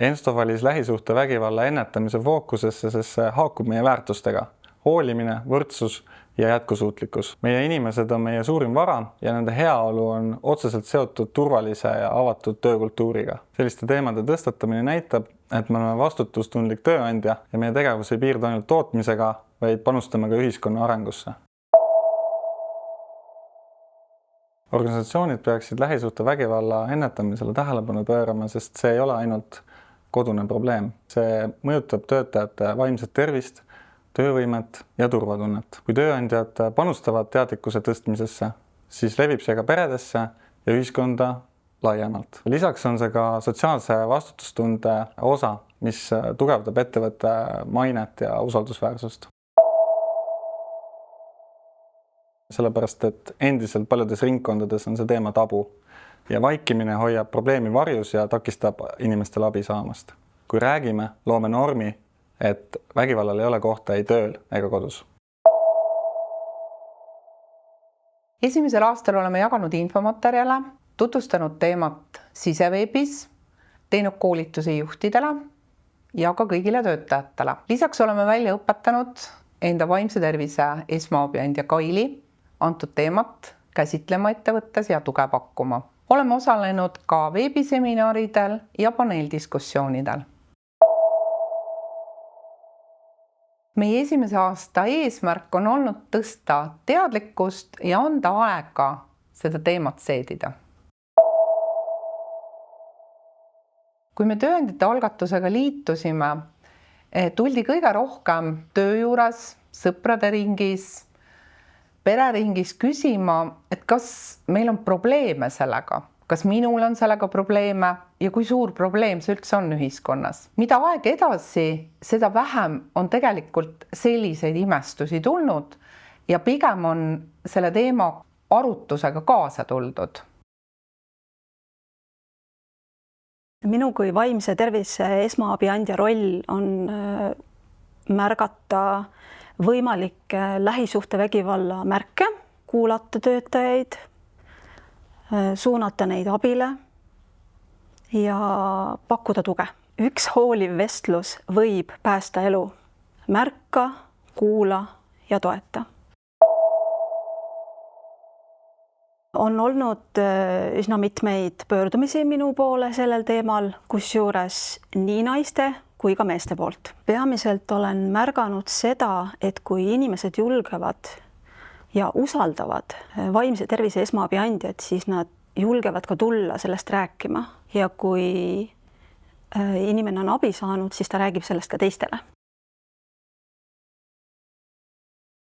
Ensto valis lähisuhte vägivalla ennetamise fookusesse, sest see haakub meie väärtustega. Hoolimine, võrdsus ja jätkusuutlikkus. Meie inimesed on meie suurim vara ja nende heaolu on otseselt seotud turvalise ja avatud töökultuuriga. Selliste teemade tõstatamine näitab, et me oleme vastutustundlik tööandja ja meie tegevus ei piirdu ainult tootmisega, vaid panustame ka ühiskonna arengusse. Organisatsioonid peaksid lähisuhte vägivalla ennetamisele tähelepanu pöörama, sest see ei ole ainult kodune probleem. See mõjutab töötajate vaimset tervist, töövõimet ja turvatunnet. Kui tööandjad panustavad teadlikkuse tõstmisesse, siis levib see ka peredesse ja ühiskonda laiemalt. Lisaks on see ka sotsiaalse vastutustunde osa, mis tugevdab ettevõtte mainet ja usaldusväärsust. Sellepärast, et endiselt paljudes ringkondades on see teema tabu ja vaikimine hoiab probleemi varjus ja takistab inimestel abi saamast. Kui räägime, loome normi, et vägivallal ei ole kohta ei tööl ega kodus. Esimesel aastal oleme jaganud infomaterjale, tutvustanud teemat siseveebis, teinud koolitusi juhtidele ja ka kõigile töötajatele. Lisaks oleme välja õpetanud enda vaimse tervise esmaabiandja Kaili antud teemat käsitlema ettevõttes ja tuge pakkuma. Oleme osalenud ka veebiseminaridel ja paneeldiskussioonidel. Meie esimese aasta eesmärk on olnud tõsta teadlikkust ja anda aega seda teemat seedida. Kui me tööandjate algatusega liitusime, tuldi kõige rohkem töö juures, sõprade ringis, pereringis küsima, et kas meil on probleeme sellega, kas minul on sellega probleeme ja kui suur probleem see üldse on ühiskonnas. Mida aeg edasi, seda vähem on tegelikult selliseid imestusi tulnud ja pigem on selle teema arutusega kaasa tuldud. Minu kui vaimse tervise esmaabiandja roll on märgata võimalikke lähisuhtevägivalla märke, kuulata töötajaid, suunata neid abile ja pakkuda tuge. Üks hooliv vestlus võib päästa elu. Märka, kuula ja toeta. On olnud üsna mitmeid pöördumisi minu poole sellel teemal, kusjuures nii naiste kui ka meeste poolt. Peamiselt olen märganud seda, et kui inimesed julgevad ja usaldavad vaimse tervise esmaabiandjat, siis nad julgevad ka tulla sellest rääkima. Ja kui inimene on abi saanud, siis ta räägib sellest ka teistele.